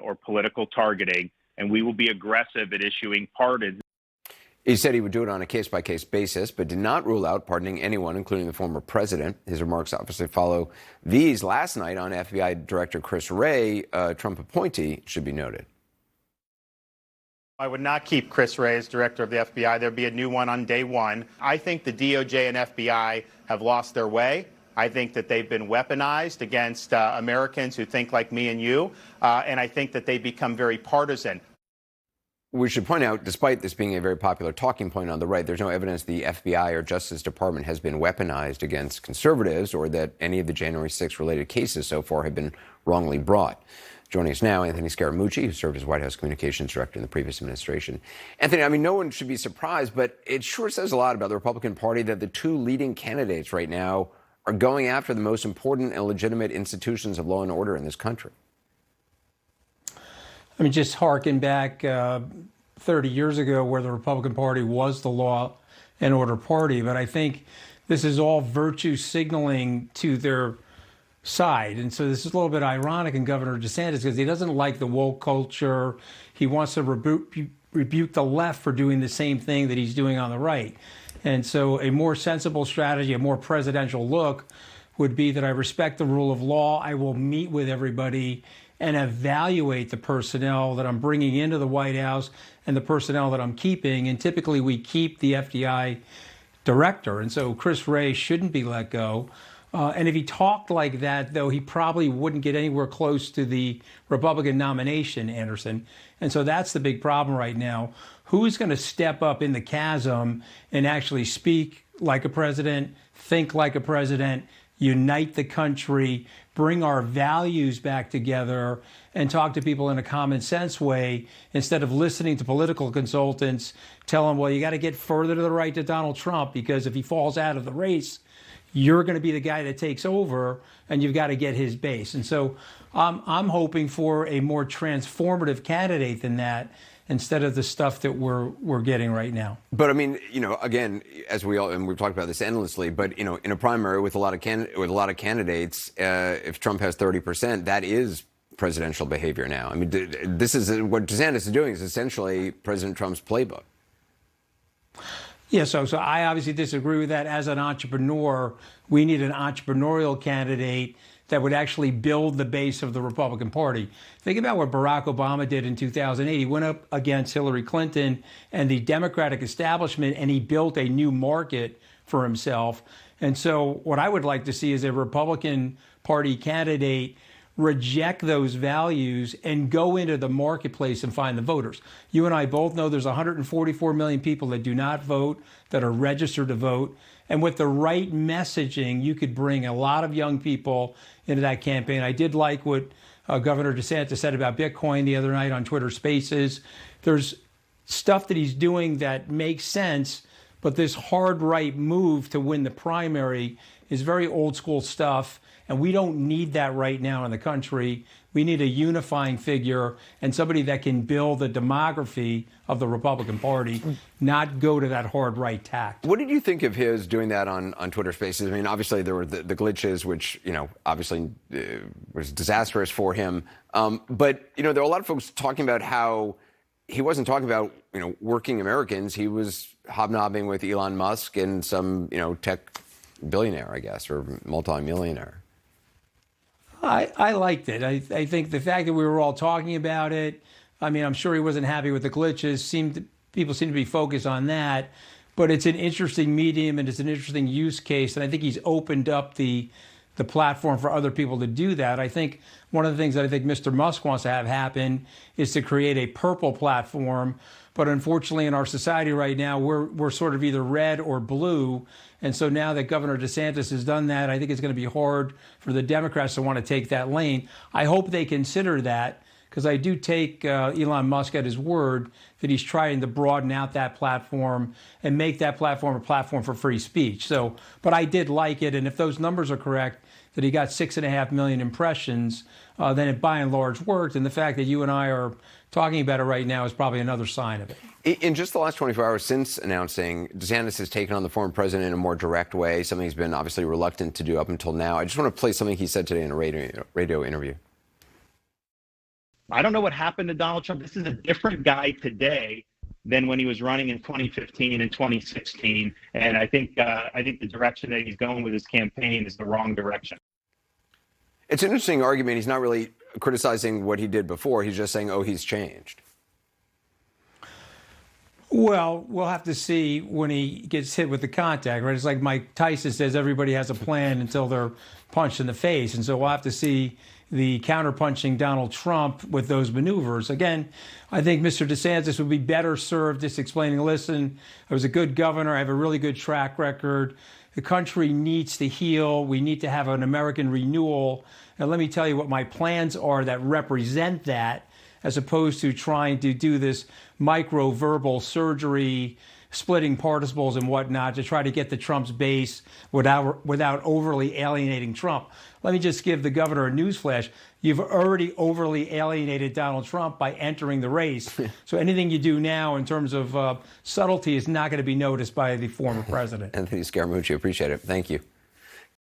or political targeting, and we will be aggressive at issuing pardons. He said he would do it on a case-by-case basis, but did not rule out pardoning anyone, including the former president. His remarks obviously follow these last night on FBI Director Chris Wray, a Trump appointee, should be noted. I would not keep Chris Wray as director of the FBI. There'd be a new one on day one. I think the DOJ and FBI have lost their way. I think that they've been weaponized against Americans who think like me and you, and I think that they become very partisan. We should point out, despite this being a very popular talking point on the right, there's no evidence the FBI or Justice Department has been weaponized against conservatives or that any of the January 6th related cases so far have been wrongly brought. Joining us now, Anthony Scaramucci, who served as White House Communications Director in the previous administration. Anthony, I mean, no one should be surprised, but it sure says a lot about the Republican Party that the two leading candidates right now are going after the most important and legitimate institutions of law and order in this country. I mean, just harken back 30 years ago where the Republican Party was the law and order party. But I think this is all virtue signaling to their side. And so this is a little bit ironic in Governor DeSantis because he doesn't like the woke culture. He wants to rebuke the left for doing the same thing that he's doing on the right. And so a more sensible strategy, a more presidential look would be that I respect the rule of law. I will meet with everybody and evaluate the personnel that I'm bringing into the White House and the personnel that I'm keeping. And typically we keep the FBI director. And so Chris Wray shouldn't be let go. And if he talked like that, though, he probably wouldn't get anywhere close to the Republican nomination, Anderson. And so that's the big problem right now. Who's going to step up in the chasm and actually speak like a president, think like a president, unite the country, bring our values back together, and talk to people in a common sense way instead of listening to political consultants tell them, well, you got to get further to the right to Donald Trump because if he falls out of the race, you're going to be the guy that takes over and you've got to get his base. And so I'm hoping for a more transformative candidate than that instead of the stuff that we're getting right now. But I mean, you know, again, as we all, and we've talked about this endlessly, but you know, in a primary with a lot of candidates, if Trump has 30%, that is presidential behavior now. I mean, this is what DeSantis is doing is essentially President Trump's playbook. Yeah, so I obviously disagree with that. As an entrepreneur, we need an entrepreneurial candidate that would actually build the base of the Republican Party. Think about what Barack Obama did in 2008. He went up against Hillary Clinton and the Democratic establishment, and he built a new market for himself. And so what I would like to see is a Republican Party candidate reject those values and go into the marketplace and find the voters. You and I both know there's 144 million people that do not vote, that are registered to vote. And with the right messaging, you could bring a lot of young people into that campaign. I did like what Governor DeSantis said about Bitcoin the other night on Twitter Spaces. There's stuff that he's doing that makes sense, but this hard right move to win the primary is very old school stuff. And we don't need that right now in the country. We need a unifying figure and somebody that can build the demography of the Republican Party, not go to that hard right tact. What did you think of his doing that on Twitter Spaces? I mean, obviously there were the glitches, which, you know, obviously was disastrous for him. But, you know, there are a lot of folks talking about how he wasn't talking about, you know, working Americans. He was hobnobbing with Elon Musk and some, you know, tech billionaire, I guess, or multimillionaire. I liked it. I think the fact that we were all talking about it, I mean, I'm sure he wasn't happy with the glitches. People seem to be focused on that. But it's an interesting medium and it's an interesting use case. And I think he's opened up the platform for other people to do that. I think one of the things that I think Mr. Musk wants to have happen is to create a purple platform. But unfortunately, in our society right now, we're sort of either red or blue. And so now that Governor DeSantis has done that, I think it's going to be hard for the Democrats to want to take that lane. I hope they consider that because I do take Elon Musk at his word that he's trying to broaden out that platform and make that platform a platform for free speech. So, but I did like it. And if those numbers are correct, that he got 6.5 million impressions, then it by and large worked. And the fact that you and I are talking about it right now is probably another sign of it. In just the last 24 hours since announcing, DeSantis has taken on the former president in a more direct way, something he's been obviously reluctant to do up until now. I just want to play something he said today in a radio interview. I don't know what happened to Donald Trump. This is a different guy today than when he was running in 2015 and 2016. And I think the direction that he's going with his campaign is the wrong direction. It's an interesting argument. He's not really criticizing what he did before. He's just saying, oh, he's changed. Well, we'll have to see when he gets hit with the contact, right? It's like Mike Tyson says, everybody has a plan until they're punched in the face. And so we'll have to see the counterpunching Donald Trump with those maneuvers. Again, I think Mr. DeSantis would be better served just explaining, listen, I was a good governor. I have a really good track record. The country needs to heal. We need to have an American renewal. And let me tell you what my plans are that represent that, as opposed to trying to do this micro-verbal surgery, splitting participles and whatnot to try to get the Trump's base without overly alienating Trump. Let me just give the governor a newsflash. You've already overly alienated Donald Trump by entering the race. So anything you do now in terms of subtlety is not going to be noticed by the former president. Anthony Scaramucci, appreciate it. Thank you.